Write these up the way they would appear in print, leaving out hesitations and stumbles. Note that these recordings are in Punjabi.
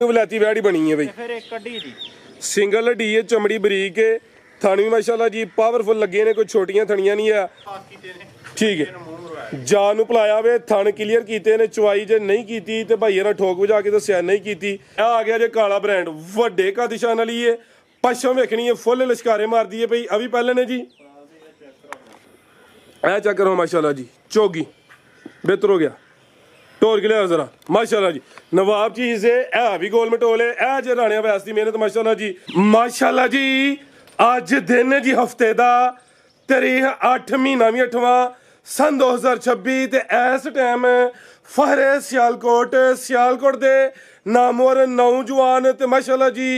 वलैती वैड़ी बनी है भाई। फिर एक कड्डी जी सिंगल हड्डी है, चमड़ी बरीक है, थन भी माशाल्लाह जी पावरफुल लगे ने, कोई छोटियां थनियां नहीं है। ठीक है, जान भुलाया वे, थन क्लीयर कीते ने, चवाई जे नहीं कीती ते भाई ने ठोक बजा के दस्या नहीं कीती। आ गया जे काला ब्रांड वड्डे का दिशान वाली है, पछों वेखनी है फुल लश्कारे मार दी है भाई। अभी पहले ने जी ऐ चेक करो माशाल्लाह जी, चौगी बेहतर हो गया, टोर के लिया जरा माशाल्लाह जी। नवाब चीज है भी गोल मटोल है, ऐ जे राणिया वैस दी मेहनत माशाल्लाह जी। माशाल्लाह जी अज दिन है जी हफ्ते दा तारीख 8 महीना भी 8वां सन 2026 ते इस टाइम फहरे सियालकोट दे नामवर नौजवान ते माशाल्लाह जी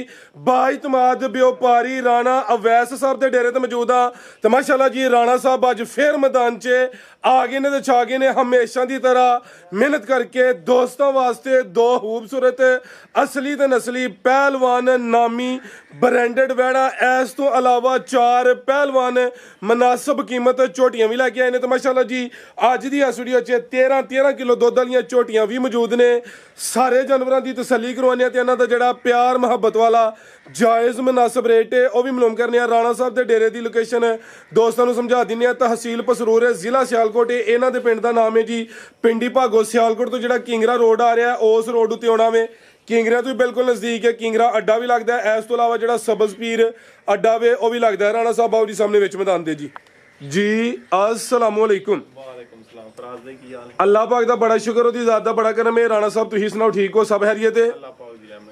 बाइतमाद व्यापारी राणा अवैस साहब दे डेरे ते मौजूद हाँ। ते माशाल्लाह जी राणा साहब अज फिर मैदान च आ गए ने ते छा गए ने, हमेशा की तरह मेहनत करके दोस्तों वास्ते दो खूबसूरत असली ते नस्ली पहलवान नामी ब्रांडेड वैड़ा, इस तो अलावा 4 पहलवान मुनासिब कीमत झोटियां भी लैके आए ने। तो माशाल्लाह जी अज दी इस वीडियो च 13 किलो दुध वाली झोटियां भी मौजूद ने। सारे जानवरों की तसल्ली करवाने ते इन्हां दा जिहड़ा प्यार मुहब्बत वाला जायज़ मुनासिब रेट है वह भी मालूम करने। राणा साहब के डेरे की लोकेशन दोस्तों को समझा दें, तहसील पसरूर है, जिला सियालकोट है। इन्हां दे पिंड का नाम है जी पिंडी भागो। सियालकोट तो जिहड़ा किंगरा रोड आ रहा है उस रोड उत्ते आउणा वे, किंगरा तो बिल्कुल नज़दीक है, किंगरा अड्डा भी लगता है। इस तो इलावा जिहड़ा सब्ज़ पीर अड्डा वे वह भी लगता है। राणा साहब बाबू जी सामने विच मैदान दे जी अस्सलाम वालेकुम। अल्लाह पाक दा बड़ा शुक्र, ओदी ज़ात दा बड़ा करम है। राणा साहब तुसीं सुनाओ ठीक हो, सब हैरियत है?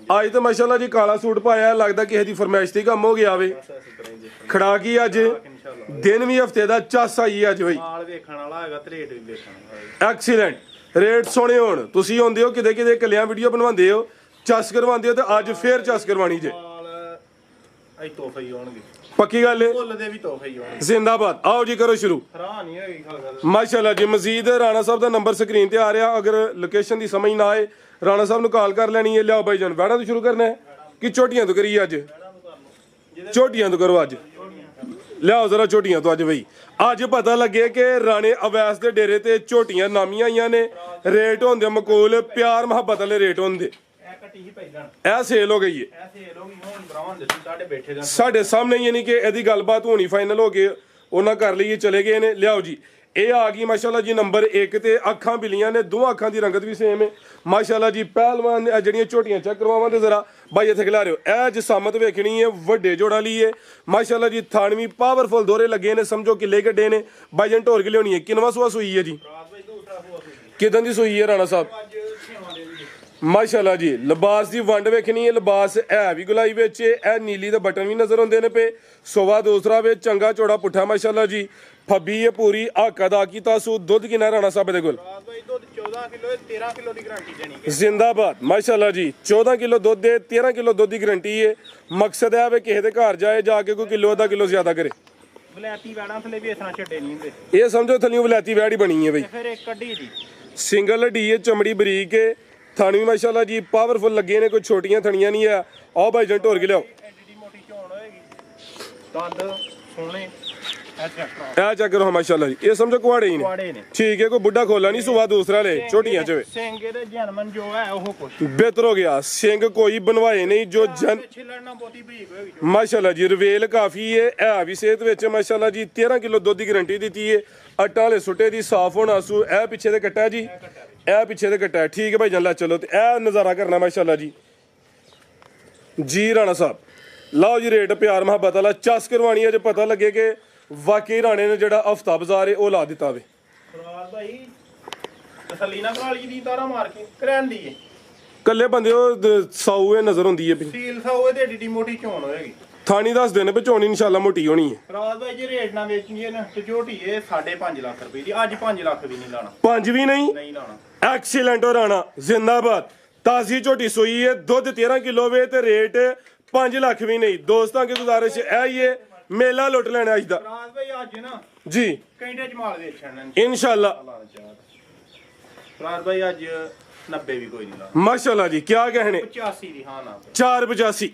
अज तो माशाल्लाह जी काला सूट पाया, लगता किसी की फरमाइश से कम हो गया वे। खड़ा की अज दिन भी हफ्ते का चस आई अज भाई, एक्सीलेंट रेट सोने होण। तुसीं आउंदे हो किते किते कलियां वीडियो बनवांदे हो, चस करवांदे हो, तो अज फिर चस करवानी जे पक्की गल है। जिंदाबाद। आओ जी करो शुरू। माशाल्लाह जी मजीद राणा साहब का नंबर स्क्रीन ते आ रहा, अगर लोकेशन की समझ ना आए राणा साहब ने कॉल कर लेनी है। लियाओ भाई जान वैड़ा तो शुरू करना है कि झोटियां तो करिए? अज झोटियां तो करो, अज लियाओ जरा झोटियां तो। अज भाई अज पता लगे कि राणे अवैस के डेरे ते झोटियां नामियां आईयां ने। रेट होंदे मकूल, प्यार मुहब्बत वाले रेट होंदे। ए सेल हो गई है साढ़े सामने, यानी कि यदि गलबात होनी फाइनल हो गए उन्हें कर ली चले गए ने। लियाओ जी ये आ गई माशाल्लाह जी नंबर 1 ते अखां बिलियां ने, दो अखां की रंगत भी सेम है माशाल्लाह जी। पहलवान जड़ियां झोटियां चेक करवावां ते जरा भाई इत्थे खिला रहे हो। ए जसामत वेखनी है वड्डे जोड़ा ली है माशाल्लाह जी। थान भी पावरफुल दोहरे लगे ने, समझो किले गड्डे ने। भाई जन ढोर के लियानी है। किनवा सुआ सुई है जी? किदन दी सुई है राणा साहब? माशाल्लाह जी लिबास की वंड वेखनी है, लिबास है भी गुलाई विच, ए नीली दे बटन भी नजर आते हैं पे। सोवा दूसरा वे चंगा चौड़ा पुट्ठा माशाल्लाह जी। फब्बी है पूरी हक अदा की तासू। दुध किन्ना राणा साहब दे कोल? 13 किलो की गारंटी देनी। जिंदाबाद माशाल्लाह जी। 14 किलो दुध दे 13 किलो दुध की गारंटी है। मकसद है वे किसी के घर जाए जाके कोई किलो आधा किलो ज्यादा करे। वलैती वैड़ा थले भी इतना छड्डे नहीं हुंदे, ये समझो थलियों वलैती वैड़ी बनी है भाई। फिर एक कड्डी जी सिंगल हड्डी है, चमड़ी बरीक है, थन भी माशाल्लाह जी पावरफुल लगे ने, कोई छोटियां थनियां नहीं है। आओ भाई जन ढोर के लियाओ। ए चेक करो माशाल्लाह जी, ये समझो कुआड़े ही ने। ठीक है, कोई बुढ़ा खोला नहीं, सुबह दूसरा ले छोटियां च बेहतर हो गया। सिंग कोई बनवाए नहीं जो जन माशाल्लाह जी। रवेल काफी है भी सेहत विच माशाल्लाह जी। 13 किलो दुध की गारंटी दी है। अट्टा वाले सुटे दी साफ होना सू। ए पिछे दे कट्टा जी, ए पिछे दे कट्टा है। ठीक है भाई जान ला चलो ते ए नज़ारा करना माशाल्लाह जी। जी राणा साहब लाओ जी रेट प्यार मुहब्बत वाला चस करवानी है जो पता लगे कि वाकई राणे ने जिहड़ा हफ्ता बाजार है वह ला दिता वे। कल्ले बंदे साऊ नजर होंदी है। थानी दस दिन पे चोनी इंशाल्लाह मोटी होनी है। रात भाई जी रेट ना बेचनी ना तो झोटी है 5.5 लाख रुपए दी। आज 5 लाख भी नहीं लाना। 5 भी नहीं लाना। एक्सीलेंट हो राणा जिंदाबाद। ताजी झोटी सोई है, दुध 13 किलो वे ते रेट 5 लाख भी नहीं। दोस्तों की गुजारिश है मेला लुट लेना अज दा आज ना जी घंटे इंशाल्लाह। रात भाई आज 90 भी कोई नहीं लाना। माशाल्लाह जी क्या कहने 85 दी हां ना 485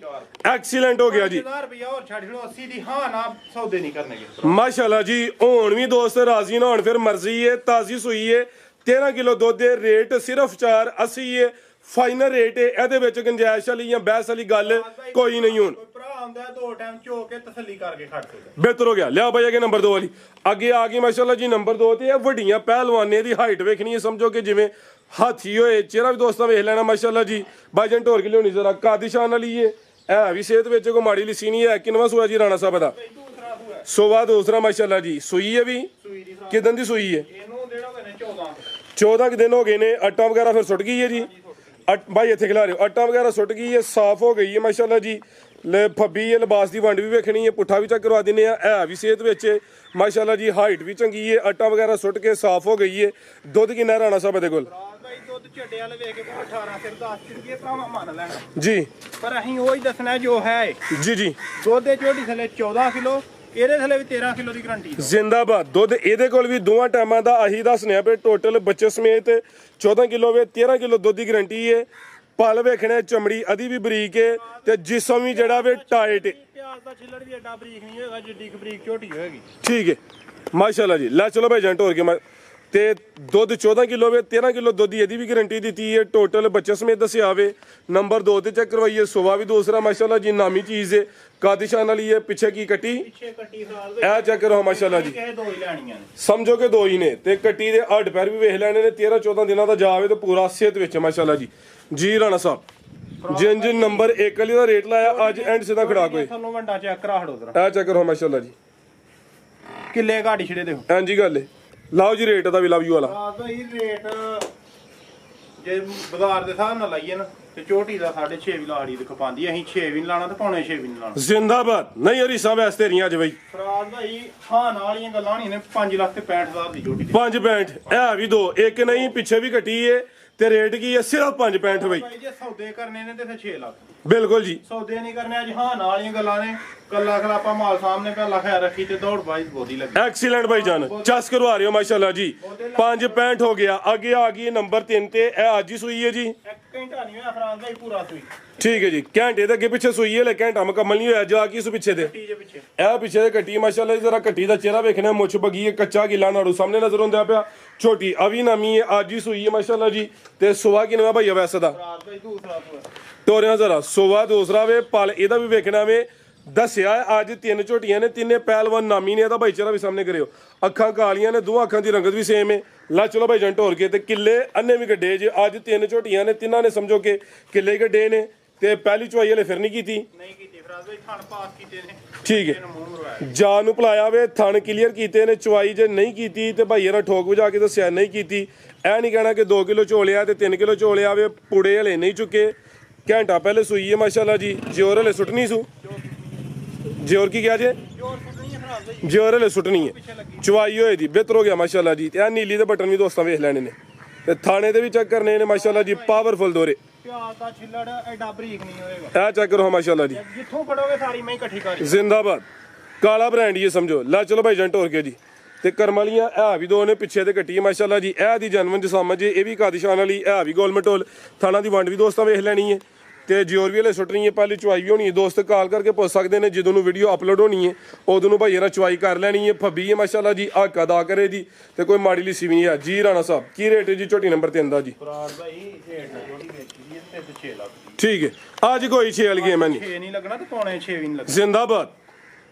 एक्सीलेंट हो गया जी। 1000 रुपया और छड़ लो 80 दी हां ना सौदे नहीं करने के माशाल्लाह जी। होन भी दोस्त राजी ना होन फिर मर्जी है। ताजी सुई है, 13 किलो दुध है, रेट सिर्फ 480 है। ਫਾਈਨਲ ਰੇਟ ਹੈ ਇਹਦੇ ਵਿੱਚ ਗੁੰਜਾਇਸ਼ ਵਾਲੀ ਜਾਂ ਬਹਿਸ ਵਾਲੀ ਗੱਲ ਕੋਈ ਨਹੀਂ ਹੁਣ ਕੋਈ ਭਰਾ ਆਉਂਦਾ ਦੋ ਟਾਈਮ ਚੋ ਕੇ ਤਸੱਲੀ ਕਰਕੇ ਖੜ ਸਕਦਾ। ਬਿਹਤਰ ਹੋ ਗਿਆ। ਲਿਆ ਬਾਈ ਅੱਗੇ ਨੰਬਰ 2 ਵਾਲੀ ਅੱਗੇ ਆ ਗਈ ਮਾਸ਼ਾਅੱਲਾ ਜੀ। ਨੰਬਰ 2 ਤੇ ਇਹ ਵੱਡੀਆਂ ਪਹਿਲਵਾਨੇ ਦੀ ਹਾਈਟ ਵੇਖਣੀ ਹੈ, ਸਮਝੋ ਕਿ ਜਿਵੇਂ ਹਾਥੀ ਹੋਏ। ਚਿਹਰਾ ਵੀ ਦੋਸਤਾਂ ਵੇਖ ਲੈਣਾ ਮਾਸ਼ਾਅੱਲਾ ਜੀ। ਬਾਈਜਨ ਢੋਰ ਕੇ ਲਿਆਉਣੀ ਜ਼ਰਾ ਕਾਦੀਸ਼ਾਨ ਵਾਲੀ ਹੈ ਵੀ ਸਿਹਤ ਵਿੱਚ ਕੋਈ ਮਾੜੀ ਲਿਸੀ ਨਹੀਂ ਹੈ। ਕਿੰਨਵਾਂ ਸੂਆ ਜੀ ਰਾਣਾ ਸਾਹਿਬ ਦਾ? ਦੂਸਰਾ ਸੂਆ ਸੋਵਾ ਦੂਸਰਾ ਮਾਸ਼ਾਅੱਲਾ ਜੀ। ਸੂਈ ਹੈ ਵੀ ਸੂਈ ਦੀ ਕਿਦਾਂ ਦੀ ਸੂਈ ਹੈ? ਇਹਨੂੰ ਦੇਣਾ ਹੋਵੇ ਨੇ 14 ਕੁ ਦਿਨ ਹੋ ਗਏ ਨੇ। ਆਟਾ ਵਗੈਰਾ ਫਿਰ ਸੁੱਟ ਗਈ ਹੈ ਜੀ। ਭਾਈ ਇੱਥੇ ਖਿਲਾ ਰਹੇ ਹੋ, ਆਟਾ ਵਗੈਰਾ ਸੁੱਟ ਗਈ ਹੈ, ਸਾਫ਼ ਹੋ ਗਈ ਹੈ ਮਾਸ਼ਾਅੱਲਾ ਜੀ। ਫੱਬੀ ਹੈ, ਲਿਬਾਸ ਦੀ ਵੰਡ ਵੀ ਵੇਖਣੀ ਹੈ, ਪੁੱਠਾ ਵੀ ਚੈੱਕ ਕਰਵਾ ਦਿੰਦੇ ਆ। ਹੈ ਵੀ ਸਿਹਤ ਵਿੱਚ ਮਾਸ਼ਾਅੱਲਾ ਜੀ, ਹਾਈਟ ਵੀ ਚੰਗੀ ਹੈ, ਆਟਾ ਵਗੈਰਾ ਸੁੱਟ ਕੇ ਸਾਫ਼ ਹੋ ਗਈ ਹੈ। ਦੁੱਧ ਕਿੰਨਾ ਰਾਣਾ ਸਾਹਿਬ ਦੇ ਕੋਲ? ਭਾਈ ਦੁੱਧ ਝੱਡੇ ਵਾਲੇ ਵੇਖ ਕੇ 18 ਫਿਰ 10 ਚਿੜੀਏ ਭਰਾਵਾਂ ਮੰਨ ਲੈਣਾ ਜੀ, ਪਰ ਅਸੀਂ ਉਹ ਹੀ ਦੱਸਣਾ ਜੋ ਹੈ। ਜੀ ਜੀ। ਦੁੱਧ ਦੇ ਝੋਟੀ ਥੱਲੇ 14 ਕਿਲੋ, ਇਹਦੇ ਥੱਲੇ ਵੀ 13 ਕਿਲੋ ਦੀ ਗਰੰਟੀ। ਜ਼ਿੰਦਾਬਾਦ। ਦੁੱਧ ਇਹਦੇ ਕੋਲ ਵੀ ਦੋਵਾਂ ਟਾਈਮਾਂ ਦਾ ਆਹੀ ਦੱਸਨੇ ਆ ਵੀ ਟੋਟਲ ਬੱਚੇ ਸਮੇਤ 14 ਕਿਲੋ ਵੇ 13 ਕਿਲੋ ਦੁੱਧ ਦੀ ਗਰੰਟੀ ਹੈ। ਪਲ ਵੇਖਣਾ, ਚਮੜੀ ਅਦੀ ਵੀ ਬਰੀਕ ਹੈ ਤੇ ਜਿਸਮ ਵੀ ਜਿਹੜਾ ਵੇ ਟਾਈਟ ਹੈ। ਪਿਆਜ਼ ਦਾ ਛਿੱਲੜ ਵੀ ਐਡਾ ਬਰੀਕ ਨਹੀਂ ਹੋਏਗਾ ਜਿੱਡੀ ਕੁ ਬਰੀਕ ਝੋਟੀ ਹੋਏਗੀ। ਠੀਕ ਹੈ ਮਾਸ਼ਾਅੱਲਾ ਜੀ। ਲੈ ਚਲੋ ਭਾਈ ਜੰਟ ਹੋਰ ਕੇ ਤੇ ਦੁੱਧ 14 ਕਿਲੋ ਵੇ 13 ਕਿਲੋ ਦੁੱਧ ਦੀ ਇਹਦੀ ਵੀ ਗਾਰੰਟੀ ਦਿੱਤੀ ਹੈ। ਟੋਟਲ ਬੱਚੇ ਸਮੇਤ ਦੱਸਿਆ ਵੇ। ਨੰਬਰ 2 ਤੇ ਚੈੱਕ ਕਰਵਾਈਏ। ਸੁਬਾ ਵੀ ਦੂਸਰਾ ਮਾਸ਼ਾਅੱਲਾ ਜੀ, ਨਾਮੀ ਚੀਜ਼ ਹੈ, ਕਾਦੀਸ਼ਾਨ ਵਾਲੀ ਹੈ। ਪਿੱਛੇ ਕੀ ਕੱਟੀ ਪਿੱਛੇ ਕੱਟੀ ਸਾਲ ਇਹ ਚੈੱਕ ਕਰੋ ਮਾਸ਼ਾਅੱਲਾ ਜੀ। ਇਹ ਦੋ ਹੀ ਲੈਣੀਆਂ ਨੇ, ਸਮਝੋ ਕਿ 2 ਹੀ ਨੇ ਤੇ ਕੱਟੀ ਦੇ ਹੱਡ ਪੈਰ ਵੀ ਵੇਖ ਲੈਣੇ ਨੇ। 13-14 ਦਿਨਾਂ ਦਾ ਜਾਵੇ ਤੇ ਪੂਰਾ ਸਿਹਤ ਵਿੱਚ ਮਾਸ਼ਾਅੱਲਾ ਜੀ। ਜੀ ਰਾਣਾ ਸਾਹਿਬ ਜਿੰਜ ਨੰਬਰ 1 ਵਾਲੀ ਦਾ ਰੇਟ ਲਾਇਆ ਅੱਜ ਐਂਡ ਸਿੱਧਾ ਖੜਾ ਕੋਈ ਤੁਹਾਨੂੰ ਵੱਡਾ ਚੈੱਕ ਕਰਾ ਹੜੋ ਜ਼ਰਾ। ਇਹ ਚੈੱਕ ਕਰੋ ਮਾਸ਼ਾਅੱਲਾ ਜੀ। ਕਿੱਲੇ ਘਾੜੀ ਛੜੇ ਦੇਖੋ। ਹਾਂਜੀ ਗੱਲ ਹੈ। ਲਾਓ ਜੀ rate the we love you ਵਾਲਾ। ਰਾਤ ਦਾ ਹੀ ਰੇਟ ਜੇ ਬਾਜ਼ਾਰ ਦੇ ਹਿਸਾਬ ਨਾਲ ਲਾਈਏ ਨਾ ਤੇ ਝੋਟੀ ਦਾ 6.5 ਵੀ ਲਾੜੀ ਦੇ ਖਪਾਂਦੀ। ਅਸੀਂ 6 ਵੀ ਨਹੀਂ ਲਾਣਾ ਤੇ ਪੌਣੇ 6 ਵੀ ਨਹੀਂ ਲਾਣਾ। ਜ਼ਿੰਦਾਬਾਦ। ਨਹੀਂ ਹਰੀ ਸਾਹਿਬ ਐਸ ਤੇਰੀਆਂ ਅੱਜ ਬਈ ਫਰਾਜ਼ ਭਾਈ ਹਾਂ ਨਾਲ ਵਾਲੀਆਂ ਗੱਲਾਂ ਨਹੀਂ ਨੇ। 5 ਲੱਖ ਤੇ 65,000 ਦੀ ਝੋਟੀ 5 65 ਇਹ ਵੀ 2 ਇੱਕ ਨਹੀਂ ਪਿੱਛੇ ਵੀ ਕੱਟੀ ਏ ਤੇ ਰੇਟ ਕੀ ਹੈ? ਸਿਰਫ 5 65 ਬਈ। ਭਾਈ ਜੇ ਸੌਦੇ ਕਰਨੇ ਨੇ ਤੇ ਫਿਰ 6 ਲੱਖ। ਬਿਲਕੁਲ ਜੀ। ਸੌਦੇ ਨਹੀਂ ਕਰਨੇ ਅੱਜ ਹਾਂ ਨਾਲ ਵਾਲੀਆਂ ਗੱਲਾਂ ਨੇ। ਕੱਲਾ ਖਲਾਪਾ ਮਾਲ ਸਾਹਮਣੇ ਪਹਿਲਾਂ ਖਿਆਲ ਰੱਖੀ ਤੇ ਦੌੜ ਬਾਈ ਬੋਦੀ ਲੱਗੀ। ਐਕਸੀਲੈਂਟ ਭਾਈ ਜਾਨ ਚਸ ਕਰਵਾ ਰਹੇ ਹੋ ਮਾਸ਼ਾਅੱਲਾ ਜੀ। 5 65 ਹੋ ਗਿਆ। ਅੱਗੇ ਆ ਗਈ ਨੰਬਰ 3 ਤੇ ਇਹ ਅੱਜ ਹੀ ਸੂਈ ਹੈ ਜੀ। 1 ਘੰਟਾ ਨਹੀਂ ਹੋਇਆ ਫਰਾਜ਼ ਭਾਈ ਪੂਰਾ ਸੂਈ। ਠੀਕ ਹੈ ਜੀ। ਘੰਟੇ ਦੇ ਅੱਗੇ ਪਿੱਛੇ ਸੂਈ ਹੈ ਲੈ ਘੰਟਾ ਮੁਕੰਮਲ ਨਹੀਂ ਹੋਇਆ। ਜਾ ਕੀ ਸੂ ਪਿੱਛੇ ਦੇ ਕੱਟੀ ਜੇ ਪਿੱਛੇ ਇਹ ਪਿੱਛੇ ਦੇ ਕੱਟੀ ਮਾਸ਼ਾਅੱਲਾ ਜੀ। ਜ਼ਰਾ ਕੱਟੀ ਦਾ ਚਿਹਰਾ ਵੇਖਣਾ, ਮੁੱਛ ਬਗੀ ਹੈ, ਕੱਚਾ ਗਿੱਲਾ ਨਾੜੂ ਸਾਹਮਣੇ ਨਜ਼ਰ ਆਉਂਦਾ ਪਿਆ। ਛੋਟੀ ਅਵੀ ਨਾਮੀ ਹੈ, ਅੱਜ ਹੀ ਸੂਈ ਹੈ ਮਾਸ਼ਾਅੱਲਾ ਜੀ। ਤੇ ਸੁਵਾ ਕਿਨਵਾ ਭਈਆ ਵੈਸੇ ਦਾ ਫਰਾਜ਼ ਭਾਈ ਦੂਸਰਾ ਸੂਆ ਤੋਰਿਆ ਜ਼ਰਾ ਸੁਵਾ ਦੂਸਰਾ ਵੇ। ਪਲ ਇਹਦਾ ਵੀ ਵੇਖਣਾ ਵੇ। ਦੱਸਿਆ ਅੱਜ 3 ਝੋਟੀਆਂ ਨੇ, ਤਿੰਨੇ ਪਹਿਲਵਾਨ ਨਾਮੀ ਨੇ। ਇਹਦਾ ਭਾਈਚਾਰਾ ਵੀ ਸਾਹਮਣੇ ਕਰਿਓ। ਅੱਖਾਂ ਕਾਲੀਆਂ ਨੇ, ਦੋਹਾਂ ਅੱਖਾਂ ਦੀ ਰੰਗਤ ਵੀ ਸੇਮ ਹੈ। ਲਾ ਚਲੋ ਭਾਈ ਜੰਟ ਹੋਰ ਕੇ ਤੇ ਕਿੱਲੇ ਅੰਨੇ ਵੀ ਗੱਡੇ ਜੇ। ਅੱਜ 3 ਝੋਟੀਆਂ ਨੇ, ਤਿੰਨਾਂ ਨੇ ਸਮਝੋ ਕਿ ਕਿੱਲੇ ਗੱਡੇ ਨੇ ਤੇ ਪਹਿਲੀ ਚੁਆਈ ਹਲੇ ਫਿਰ ਨਹੀਂ ਕੀਤੀ। ਨਹੀਂ ਕੀਤੀ ਫਰਾਜ਼ ਭਾਈ ਥਣ ਪਾਸ ਕੀਤੇ ਨੇ। ਠੀਕ ਹੈ। ਇਹਨੂੰ ਮੂੰਹ ਮਰਵਾਇਆ ਜਾਨ ਨੂੰ ਭੁਲਾਇਆ ਵੇ, ਥਣ ਕਲੀਅਰ ਕੀਤੇ ਨੇ। ਚੁਆਈ ਜੇ ਨਹੀਂ ਕੀਤੀ ਤੇ ਭਾਈਏ ਨਾਲ ਠੋਕ ਵਜਾ ਕੇ ਦੱਸਿਆ ਨਹੀਂ ਕੀਤੀ। ਇਹ ਨਹੀਂ ਕਹਿਣਾ ਕਿ 2 ਕਿਲੋ ਝੋਲਿਆ ਤੇ 3 ਕਿਲੋ ਝੋਲਿਆ ਵੇ। ਪੁੜੇ ਹਲੇ ਨਹੀਂ ਚੁੱਕੇ। ਘੰਟਾ ਪਹਿਲੇ ਸੂਈ ਹੈ ਮਾਸ਼ਾਅੱਲਾ ਜੀ। ਜੋਰ ਹਲੇ ਸੁੱਟਣੀ ਸੂ ਜੋਰ ਕੀ ਕਿਹਾ ਜੇ? ਜੋਰ ਸੁੱਟਣੀ ਹੈ ਫਰਾਜ਼ ਭਾਈ। ਜੋਰ ਹਲੇ ਸੁੱਟਣੀ ਹੈ। ਚੁਆਈ ਹੋਏ ਦੀ ਬਿਹਤਰ ਹੋ ਗਿਆ ਮਾਸ਼ਾਅੱਲਾ ਜੀ। ਤੇ ਇਹ ਨੀਲੀ ਦੇ ਬਟਨ ਵੀ ਦੋਸਤਾਂ ਵੇਖ ਲੈਣੇ ਨੇ ਤੇ ਥਾਣੇ ਦੇ ਵੀ ਚੈੱਕ ਕਰਨੇ ਨੇ ਮਾਸ਼ਾਅੱਲਾ ਜੀ। ਪਾਵਰਫੁਲ ਦੋਰੇ। ਪਿਆਜ਼ ਦਾ ਛਿੱਲੜ ਐਡਾ ਬਰੀਕ ਨਹੀਂ ਹੋਏਗਾ। ਇਹ ਚੈੱਕ ਕਰੋ ਮਾਸ਼ਾਅੱਲਾ ਜੀ। ਜਿੱਥੋਂ ਫੜੋਗੇ ਸਾਰੀ ਮੈਂ ਇਕੱਠੀ ਕਰ। ਜ਼ਿੰਦਾਬਾਦ। ਕਾਲਾ ਬ੍ਰਾਂਡ ਹੀ ਸਮਝੋ। ਲੈ ਚਲੋ ਭਾਈ ਜੰਟ ਹੋਰ ਕੇ ਜੀ। ਤੇ ਕਰਮ ਵਾਲੀਆਂ ਇਹ ਵੀ 2 ਨੇ ਪਿੱਛੇ ਤੇ ਕੱਟੀ ਮਾਸ਼ਾਅੱਲਾ ਜੀ। ਇਹ ਦੀ ਜਨਮਨ ਜਸਾਮਤ ਜੀ। ਇਹ ਵੀ ਕਾਦੀਸ਼ਾਨ ਵਾਲੀ, ਇਹ ਵੀ ਗੋਲਮਟੋਲ। ਥਾਣਾ ਦੀ ਵੰਡ ਵੀ ਦੋਸਤਾਂ ਵੇਖ ਲੈਣੀ ਹੈ ਤੇ ਜਿਓਰ ਵੀ ਹਲੇ ਸੁੱਟਣੀ ਹੈ। ਪਹਿਲੀ ਚੁਆਈ ਵੀ ਹੋਣੀ ਹੈ। ਦੋਸਤ ਕਾਲ ਕਰਕੇ ਪੁੱਛ ਸਕਦੇ ਨੇ ਜਦੋਂ ਨੂੰ ਵੀਡੀਓ ਅਪਲੋਡ ਹੋਣੀ ਹੈ ਉਦੋਂ ਨੂੰ ਭਾਈ ਇਹਨਾਂ ਚੁਆਈ ਕਰ ਲੈਣੀ ਹੈ। ਫੱਬੀ ਹੈ ਮਾਸ਼ਾਅੱਲਾ ਜੀ। ਹੱਕ ਅਦਾ ਕਰੇ ਜੀ ਤੇ ਕੋਈ ਮਾੜੀ ਲਿਸੀ ਵੀ ਨਹੀਂ ਹੈ। ਜੀ ਰਾਣਾ ਸਾਹਿਬ ਕੀ ਰੇਟ ਹੈ ਜੀ ਝੋਟੀ ਨੰਬਰ 3 ਦਾ ਜੀ? ਫਰਾਜ਼ ਭਾਈ ਰੇਟ ਨਾਲ ਜੋੜੀ ਵੇਚੀ ਹੈ ਤੇ 6 ਲੱਖ ਦੀ। ਠੀਕ ਹੈ। ਅੱਜ ਕੋਈ 6 ਵਾਲੀ ਗੇਮ ਹੈ ਨਹੀਂ। 6 ਨਹੀਂ ਲੱਗਣਾ ਤੇ ਪੌਣੇ 6 ਵੀ ਨਹੀਂ ਲੱਗਣਾ। ਜ਼ਿੰਦਾਬਾਦ।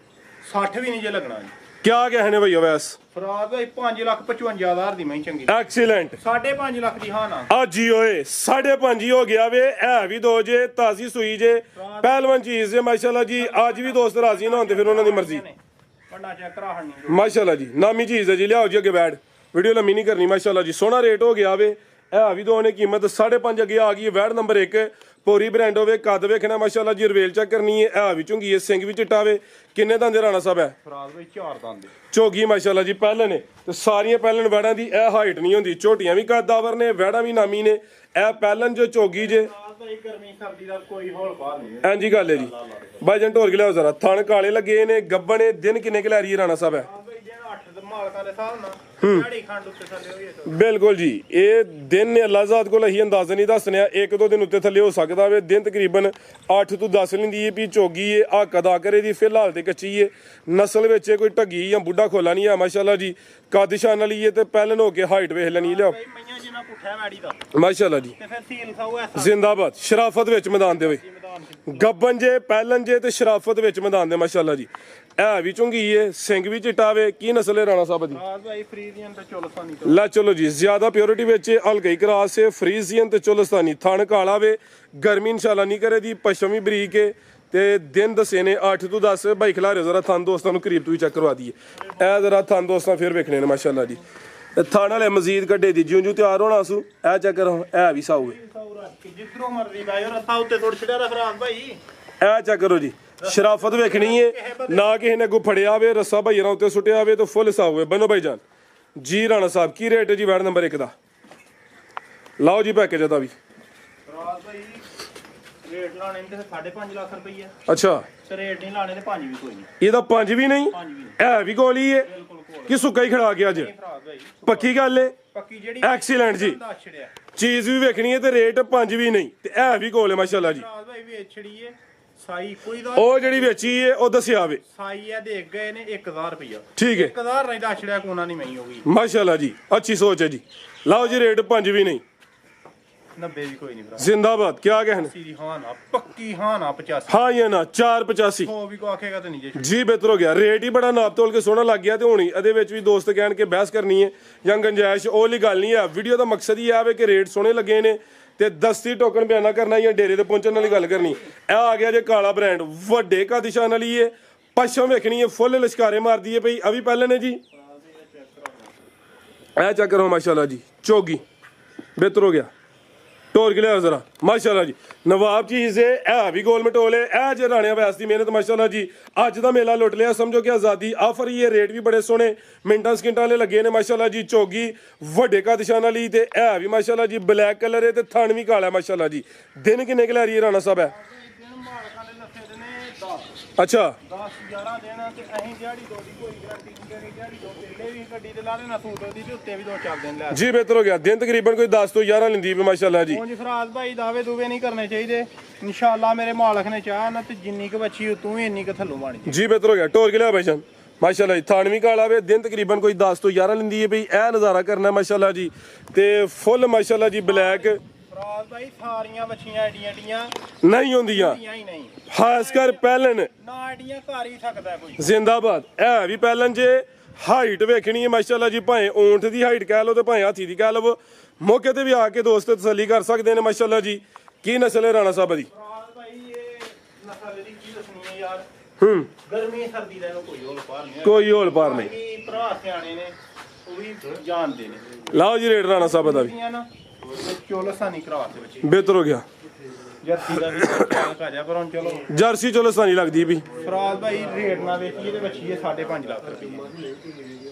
60 ਵੀ ਨਹੀਂ ਜੇ ਲੱਗਣਾ ਜੀ। ਕਿਆ कहने भैया वैस? ਫਰਾਜ਼ ਭਾਈ 5,55,000 ਦੀ ਮੈਂ ਚੰਗੀ। एक्सीलेंट। 5.5 ਲੱਖ ਦੀ ਹਾਂ ਨਾ। आज ही होए 5.5 हो गया वे। है भी 2 जे ताजी सुई जे पहलवान चीज जे माशाल्लाह जी। आज भी दोस्त राजी ना होते फिर उन्होंने मर्जी ਵੱਡਾ ਚੈੱਕ ਕਰਾ ਹਣੀ माशाल्लाह जी। नामी चीज है जी। लियाओ जी अगे बैठ। वीडियो लम्मी नहीं करनी माशाल्लाह जी। सोना रेट हो गया वे। है भी 2 ने कीमत 5.5 अगे आ गई। वैड नंबर 1 ਪੂਰੀ ਬ੍ਰਾਂਡ ਹੋਵੇ। ਕੱਦ ਵੇਖਣਾ ਮਾਸ਼ਾਅੱਲਾ ਜੀ। ਰਵੇਲ ਚੈੱਕ ਕਰਨੀ ਹੈ। ਇਹ ਵੀ ਝੁੰਗੀ ਹੈ, ਸਿੰਘ ਵੀ ਚਿੱਟਾ ਵੇ। ਕਿੰਨੇ ਦੰਦ ਰਾਣਾ ਸਾਹਿਬ ਹੈ? ਫਰਾਜ਼ ਭਾਈ 4 ਦੰਦ ਝੋਗੀ ਮਾਸ਼ਾਅੱਲਾ ਜੀ। ਪਹਿਲੇ ਨੇ ਤੇ ਸਾਰੀਆਂ ਪਹਿਲਣ ਵੈੜਾਂ ਦੀ ਇਹ ਹਾਈਟ ਨਹੀਂ ਹੁੰਦੀ। ਝੋਟੀਆਂ ਵੀ ਕੱਦਾਵਰ ਨੇ, ਵੈੜਾਂ ਵੀ ਨਾਮੀ ਨੇ। ਇਹ ਪਹਿਲਣ ਜੋ ਝੋਗੀ ਜੇ ਭਾਈ ਗਰਮੀ ਸਰਦੀ ਦਾ ਕੋਈ ਹੌਲ ਬਾਹਰ ਨਹੀਂ। ਐਂਜੀ ਗੱਲ ਹੈ ਜੀ। ਬਾਈ ਜੰਟ ਹੋਰ ਲਿਆਓ ਜ਼ਰਾ। ਥਣ ਕਾਲੇ ਲੱਗੇ ਨੇ, ਗੱਬਣੇ। ਦਿਨ ਕਿੰਨੇ ਕਲੈਰੀ ਰਾਣਾ ਸਾਹਿਬ ਹੈ? ਭਾਈ ਜੇ 8 ਮਾਲ ਮਾਲਕਾਂ ਦੇ ਹਿਸਾਬ ਨਾਲ ਦਿਹਾੜੀ ਖੰਡ ਉੱਤੇ ਥੱਲੇ ਹੋਈ ਹੈ ਬਿਲਕੁਲ ਜੀ ਇਹ ਦਿਨ ਨੇ ਅੱਲਾ ਜ਼ਾਤ ਕੋਲ ਅਸੀਂ ਅੰਦਾਜ਼ਾ ਨਹੀਂ ਦੱਸਣਿਆ ਇੱਕ ਦੋ ਦਿਨ ਉੱਤੇ ਥੱਲੇ ਹੋ ਸਕਦਾ ਵੇ ਦਿਨ ਤਕਰੀਬਨ 8 ਤੋਂ 10 ਲੈਂਦੀ ਏ ਵੀ ਚੋਗੀ ਏ ਆ ਕਦਾ ਕਰੇ ਦੀ ਫਿਲਹਾਲ ਤੇ ਕੱਚੀ ਏ ਨਸਲ ਵਿੱਚ ਕੋਈ ਢੱਗੀ ਜਾਂ ਬੁੱਢਾ ਖੋਲਾ ਨਹੀਂ ਆ ਮਾਸ਼ਾਅੱਲਾ ਜੀ ਕਾਦਿਸ਼ਾਨ ਵਾਲੀ ਏ ਤੇ ਪਹਿਲਨ ਹੋ ਕੇ ਹਾਈਟ ਵੇਖ ਲੈਣੀ ਲਿਆਓ ਬਈ ਮਈਆਂ ਜਿੰਨਾ ਪੁੱਠਾ ਵੈੜੀ ਦਾ ਮਾਸ਼ਾਅੱਲਾ ਜੀ ਤੇ ਫਿਰ ਸੀਲ ਖਾਓ ਐਸਾ ਜ਼ਿੰਦਾਬਾਦ ਸ਼ਰਾਫਤ ਵਿੱਚ ਮੈਦਾਨ ਦੇ ਵੇ ਮੈਦਾਨ ਚ ਗੱਬਨ ਜੇ ਪਹਿਲਨ ਜੇ ਤੇ ਸ਼ਰਾਫਤ ਵਿੱਚ ਮੈਦਾਨ ਦੇ ਮਾਸ਼ਾਅੱਲਾ ਜੀ ਐ ਵੀ ਚੁੰਗੀ ਏ ਸਿੰਘ ਵੀ ਚਿੱਟਾਵੇ ਕੀ ਨਸਲ ਹੈ ਰਾਣਾ ਸਾਹਿਬ ਦੀ ਰਾਜ ਭਾਈ ਫਰੀਜ਼ੀਅਨ ਤੇ ਚੋਲਸਾਨੀ ਲੈ ਚਲੋ ਜੀ ਜ਼ਿਆਦਾ ਪਿਓਰਿਟੀ ਵਿੱਚ ਹਲਕੀ ਕਰਾਸ ਹੈ ਫਰੀਜ਼ੀਅਨ ਤੇ ਚੋਲਸਤਾਨੀ ਥਣ ਕਾਲਾ ਵੇ ਗਰਮੀ ਇਨਸ਼ਾਅੱਲਾ ਨਹੀਂ ਕਰੇ ਦੀ ਪਸ਼ਮ ਵੀ ਬਰੀਕ ਹੈ ਤੇ ਦਿਨ ਦੱਸੇ ਨੇ 8 ਤੋਂ 10 ਬਾਈ ਖਿਲਾਰੇ ਜ਼ਰਾ ਥਣ ਦੋਸਤਾਂ ਨੂੰ ਕਰੀਬ ਤੋਂ ਵੀ ਚੈੱਕ ਕਰਵਾ ਦਈਏ ਇਹ ਜ਼ਰਾ ਥਣ ਦੋਸਤਾਂ ਫਿਰ ਵੇਖਣੇ ਨੇ ਮਾਸ਼ਾਅੱਲਾ ਜੀ ਤੇ ਥਣ ਵਾਲੇ ਮਜ਼ੀਦ ਕੱਢੇ ਦੀ ਜਿਉਂ ਤਿਆਰ ਹੋਣਾ ਸੂ ਇਹ ਚੈੱਕ ਕਰੋ ਇਹ ਵੀ ਸਾਊ ਹੈ ਜਿੱਧਰੋਂ ਮਰਜ਼ੀ ਬਾਈ ਉਹ ਰਸਾ ਉੱਤੇ ਥੋੜ ਛੜਿਆ ਰਫਰਾਜ਼ ਭਾਈ ਇਹ ਚੈੱਕ ਕਰੋ ਜੀ ਸ਼ਰਾਫਤ ਵੇਖਣੀ ਏ ਨਾ ਕਿਸੇ ਨੇ ਅੱਗੋਂ ਫੜਿਆ ਵੇ ਰੱਸਾ ਭਾਈਰਾਂ ਉੱਤੇ ਸੁੱਟਿਆ ਵੇ ਤਾਂ ਫੁੱਲ ਹਿਸਾਬ ਹੋਵੇ ਬਨੋ ਭਾਈ ਜਾਨ ਜੀ ਰਾਣਾ ਸਾਹਿਬ ਕੀ ਰੇਟ ਹੈ ਜੀ ਵੈਡ ਨੰਬਰ 1 ਦਾ ਲਾਓ ਜੀ ਪੈਕੇਜ ਦਾ ਵੀ ਰਾਜ ਭਾਈ ਰੇਟ ਲਾਣੇ ਤੇ 5.5 ਲੱਖ ਰੁਪਈਆ ਅੱਛਾ ਤੇ ਰੇਟ ਨਹੀਂ ਲਾਣੇ ਤੇ 5 ਵੀ ਕੋਈ ਨਹੀਂ ਇਹਦਾ 5 ਵੀ ਨਹੀਂ 5 ਵੀ ਨਹੀਂ ਇਹ ਵੀ ਗੋਲੀ ਏ ਬਿਲਕੁਲ ਕੋਲ ਕਿ ਸੁੱਕਾ ਹੀ ਖੜਾ ਗਿਆ ਅੱਜ ਫਰਾਜ਼ ਭਾਈ ਪੱਕੀ ਗੱਲ ਏ ਪੱਕੀ ਜਿਹੜੀ ਐਕਸੀਲੈਂਟ ਜੀ ਦੱਸ ਛੜਿਆ ਚੀਜ਼ ਵੀ ਵੇਖਣੀ ਏ ਤੇ ਰੇਟ 5 ਵੀ ਨਹੀਂ ਤੇ ਇਹ ਵੀ ਗੋਲ ਏ ਮਾਸ਼ਾਅੱਲਾ ਜੀ ਫਰਾਜ਼ ਭਾਈ ਵੇਚ ਛੜੀ ਏ ਸਾਈ ਕੋਈ ਦਾ ਉਹ ਜਿਹੜੀ ਵੇਚੀ ਏ ਉਹ ਦੱਸਿਆ ਵੇ ਸਾਈ ਆ ਦੇਖ ਗਏ ਨੇ 1000 ਰੁਪਈਆ ਠੀਕ ਹੈ 1000 ਨਹੀਂ ਦੱਸ ਛੜਿਆ ਕੋਨਾ ਨਹੀਂ ਮਈ ਹੋਗੀ ਮਾਸ਼ਾਅੱਲਾ ਜੀ ਅੱਛੀ ਸੋਚ ਹੈ ਜੀ ਲਾਓ ਜੀ ਰੇਟ 5 ਵੀ ਨਹੀਂ 90 ਵੀ ਕੋਈ ਨਹੀਂ ਭਰਾ ਜ਼ਿੰਦਾਬਾਦ ਕੀ ਕਹਿਣ ਸੀਰੀ ਹਾਂ ਨਾ ਪੱਕੀ ਹਾਂ ਨਾ 85 ਹਾਂ ਜਾਂ ਨਾ 485 100 ਵੀ ਕੋ ਆਖੇਗਾ ਤੇ ਨਹੀਂ ਜੇ ਜੀ ਬਿਹਤਰ ਹੋ ਗਿਆ ਰੇਟ ਹੀ ਬੜਾ ਨਾਪ ਤੋਲ ਕੇ ਸੋਹਣਾ ਲੱਗ ਗਿਆ ਤੇ ਹੋਣੀ ਇਹਦੇ ਵਿੱਚ ਵੀ ਦੋਸਤ ਕਹਿਣ ਕੇ ਬਹਿਸ ਕਰਨੀ ਹੈ ਜਾਂ ਗੰਜਾਇਸ਼ ਉਹ ਲਈ ਗੱਲ ਨਹੀਂ ਹੈ ਵੀਡੀਓ ਦਾ ਮਕਸਦ ਹੀ ਆ ਵੇ ਕਿ ਰੇਟ ਸੋਹਣੇ ਲੱਗੇ ਨੇ ਤੇ ਦਸਤੀ ਟੋਕਨ ਬਿਆਨਾ ਕਰਨਾ ਜਾਂ ਡੇਰੇ ਤੇ ਪਹੁੰਚਣ ਵਾਲੀ ਗੱਲ ਕਰਨੀ ਇਹ ਆ ਗਿਆ ਜੇ ਕਾਲਾ ਬ੍ਰਾਂਡ ਵੱਡੇ ਕਾਦਿਸ਼ਾਨ ਵਾਲੀ ਏ ਪਛਮ ਵੇਖਣੀ ਏ ਫੁੱਲ ਲਿਸ਼ਕਾਰੇ ਮਾਰਦੀ ਏ ਪਈ ਆ ਵੀ ਪਹਿਲੇ ਨੇ ਜੀ ਇਹ ਚੱਕਰ ਹੋ ਮਾਸ਼ਾਅੱਲਾ ਜੀ ਚੋਗੀ ਬਿਹਤਰ ਹੋ ਗਿਆ ਟੋਰ ਕੇ ਲਿਆ ਜ਼ਰਾ ਮਾਸ਼ਾਅੱਲਾ ਜੀ ਨਵਾਬ ਚੀਜ਼ ਏ ਇਹ ਵੀ ਗੋਲ ਮਟੋਲੇ ਇਹ ਜੇ ਰਾਣਿਆਂ ਵੈਸ ਦੀ ਮਿਹਨਤ ਮਾਸ਼ਾਅੱਲਾ ਜੀ ਅੱਜ ਦਾ ਮੇਲਾ ਲੁੱਟ ਲਿਆ ਸਮਝੋ ਕਿ ਆਜ਼ਾਦੀ ਆਫਰ ਹੀ ਇਹ ਰੇਟ ਵੀ ਬੜੇ ਸੋਹਣੇ ਮਿੰਟਾਂ ਸਕਿੰਟਾਂ ਵਾਲੇ ਲੱਗੇ ਨੇ ਮਾਸ਼ਾਅੱਲਾ ਜੀ ਚੋਗੀ ਵੱਡੇ ਕਾਦਿਸ਼ਾਨ ਵਾਲੀ ਤੇ ਇਹ ਵੀ ਮਾਸ਼ਾਅੱਲਾ ਜੀ ਬਲੈਕ ਕਲਰ ਏ ਤੇ ਥਣ ਵੀ ਕਾਲਾ ਮਾਸ਼ਾਅੱਲਾ ਜੀ ਦਿਨ ਕਿੰਨੇ ਕਿ ਲੈ ਰਹੀ ਹੈ ਰਾਣਾ ਸਾਹਿਬ ਹੈ ਮਾਲਕਾਂ ਦੇ ਲੱਥੇ ਦੇ ਨੇ 10 ਅੱਛਾ 10 11 ਦੇਣਾ ਤੇ ਅਸੀਂ ਦਿਹਾੜੀ ਦੋ ਦੀ ਕੋਈ ਗਾਰੰਟੀ ਨਹੀਂ ਦੇਣੀ ਦਿਹਾੜੀ ਦੋ ਤੇਲੇ ਵੀ ਗੱਡੀ ਤੇ ਲਾ ਲੈਣਾ ਸੂਟ ਉਹਦੀ ਤੇ ਉੱਤੇ ਵੀ ਦੋ ਚੱਲ ਦੇਣ ਲੈ ਜੀ ਬਿਹਤਰ ਹੋ ਗਿਆ ਦਿਨ ਤਕਰੀਬਨ ਕੋਈ 10 ਤੋਂ 11 ਲੈਂਦੀ ਵੀ ਮਾਸ਼ਾਅੱਲਾ ਜੀ ਉਂਝ ਫਰਾਜ਼ ਭਾਈ ਦਾਅਵੇ ਦੂਵੇ ਨਹੀਂ ਕਰਨੇ ਚਾਹੀਦੇ ਇਨਸ਼ਾਅੱਲਾ ਮੇਰੇ ਮਾਲਕ ਨੇ ਚਾਹ ਨਾ ਤੇ ਜਿੰਨੀ ਕੁ ਬੱਚੀ ਤੂੰ ਵੀ ਇੰਨੀ ਕੁ ਥੱਲੋਂ ਬਣ ਜਾ ਜੀ ਬਿਹਤਰ ਹੋ ਗਿਆ ਟੋਰ ਕੇ ਲਿਆ ਭਾਈ ਜਾਨ ਮਾਸ਼ਾਅੱਲਾ ਜੀ ਥਾਣ ਵੀ ਕਾਲਾ ਵੇ ਦਿਨ ਤਕਰੀਬਨ ਕੋਈ 10 ਤੋਂ 11 ਲੈਂਦੀ ਹੈ ਬਈ ਇਹ ਨਜ਼ਾਰਾ ਕਰਨਾ ਮਾਸ਼ਾਅੱਲਾ ਜੀ ਤੇ ਫੁੱਲ ਮਾਸ਼ਾਅੱਲਾ ਜੀ ਬਲੈਕ ਫਰਾਜ਼ ਭਾਈ ਸਾਰੀਆਂ ਬੱਚੀਆਂ ਐਡੀਆਂ ਨਹੀਂ ਹੁੰਦੀਆਂ ਹੀ ਨਹੀਂ ਖਾਸ ਕਰ ਪਹਿਲਨ ਨਾ ਐਡੀਆਂ ਘਰ ਹੀ ਸਕਦਾ ਕੋਈ ਜ਼ਿੰਦਾਬਾਦ ਇਹ ਵੀ ਪਹਿਲਨ ਜੇ ਹਾਈਟ ਵੇਖਣੀ ਹੈ ਮਾਸ਼ਾਅੱਲਾ ਜੀ ਭਾਵੇਂ ਊਂਠ ਦੀ ਹਾਈਟ ਕਹਿ ਲਓ ਤੇ ਭਾਵੇਂ ਹਾਥੀ ਦੀ ਕਹਿ ਲਓ ਮੌਕੇ ਤੇ ਵੀ ਆ ਕੇ ਦੋਸਤ ਤਸੱਲੀ ਕਰ ਸਕਦੇ ਨੇ ਮਾਸ਼ਾਅੱਲਾ ਜੀ ਕੀ ਨਸਲ ਹੈ ਰਾਣਾ ਸਾਹਿਬ ਦੀ ਫਰਾਜ਼ ਭਾਈ ਇਹ ਨਸਲ ਦੀ ਕੀ ਦੱਸਣੀ ਹੈ ਯਾਰ ਗਰਮੀ ਸਰਦੀ ਦਾ ਇਹਨੂੰ ਕੋਈ ਹੋਲ ਪਾਰ ਨਹੀਂ ਕੋਈ ਹੋਲ ਪਾਰ ਨਹੀਂ ਬਾਕੀ ਭਰਾ ਸਿਆਣੇ ਨੇ ਉਹ ਵੀ ਜਾਣਦੇ ਨੇ ਲਾਓ ਜੀ ਰੇਟ ਰਾਣਾ ਸਾਹਿਬ ਦਾ ਵੀ ਚੋਲਸਾਨੀ ਕਰਾ ਦੇ ਬੱਚੇ ਬਿਹਤਰ ਹੋ ਗਿਆ ਜਰਸੀ ਦਾ ਵੀ ਕਾ ਜਾ ਪਰ ਹੁਣ ਚਲੋ ਜਰਸੀ ਚੋਲਸਤਾਨੀ ਲੱਗਦੀ ਵੀ ਫਰਾਜ਼ ਭਾਈ ਰੇਟ ਨਾ ਵੇਚੀਏ ਤੇ ਬੱਚੀਏ 5.5 ਲੱਖ ਰੁਪਏ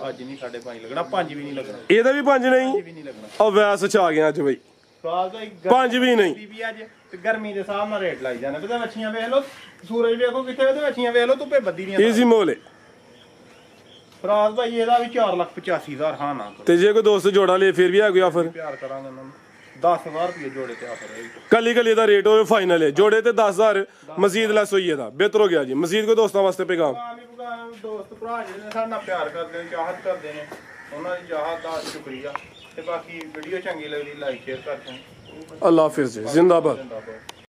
ਅੱਜ ਨਹੀਂ 5.5 ਲੱਗਣਾ 5 ਵੀ ਨਹੀਂ ਲੱਗਣਾ ਇਹਦਾ ਵੀ 5 ਨਹੀਂ ਵੀ ਨਹੀਂ ਲੱਗਣਾ ਉਹ ਵੈਸ ਚ ਆ ਗਿਆ ਅੱਜ ਬਈ ਫਰਾਜ਼ ਭਾਈ 5 ਵੀ ਨਹੀਂ ਬੀਬੀ ਅੱਜ ਤੇ ਗਰਮੀ ਦੇ ਹਿਸਾਬ ਨਾਲ ਰੇਟ ਲਾਈ ਜਾਣਾ ਪਤਾ ਬੱਚੀਆਂ ਵੇਖ ਲਓ ਸੂਰਜ ਵੇਖੋ ਕਿੱਥੇ ਤੇ ਬੱਚੀਆਂ ਵੇਖ ਲਓ ਧੁੱਪੇ ਬੱਦੀ ਦੀਆਂ ਈਜ਼ੀ ਮੋਲ ਫਰਾਜ਼ ਭਾਈ ਇਹਦਾ ਵੀ 4,85,000 ਹਾਂ ਨਾ ਕਰੋ ਤੇ ਜੇ ਕੋਈ ਦੋਸਤ ਜੋੜਾ ਲੇ ਫਿਰ ਵੀ ਹੈ ਕੋਈ ਆਫਰ ਪਿਆਰ ਕਰਾਂਗੇ ਉਹਨਾਂ ਨੂੰ 10,000 ਰੁਪਏ ਜੋੜੇ ਤੇ ਆਫਰ ਹੋਏਗੀ ਕੱਲੀ ਕੱਲੀ ਦਾ ਰੇਟ ਹੋਵੇ ਫਾਈਨਲ ਹੈ ਜੋੜੇ ਤੇ 10000 ਮਜ਼ੀਦ ਲੈਸ ਹੋਈ ਇਹਦਾ ਬਿਹਤਰ ਹੋ ਗਿਆ ਜੀ ਮਜ਼ੀਦ ਕੋਈ ਦੋਸਤਾਂ ਵਾਸਤੇ ਪੈਗਾਮ ਦੋਸਤ ਭਰਾ ਜਿਹੜੇ ਨੇ ਸਾਡੇ ਨਾਲ ਪਿਆਰ ਕਰਦੇ ਨੇ ਚਾਹਤ ਕਰਦੇ ਨੇ ਉਹਨਾਂ ਦੀ ਚਾਹਤ ਦਾ ਸ਼ੁਕਰੀਆ ਤੇ ਬਾਕੀ ਵੀਡੀਓ ਚੰਗੀ ਲੱਗਦੀ ਲਾਈਕ ਸ਼ੇਅਰ ਕਰਦੇ ਅੱਲਾ ਹਾਫਿਜ਼ ਜੀ ਜ਼ਿੰਦਾਬਾਦ ਨੇ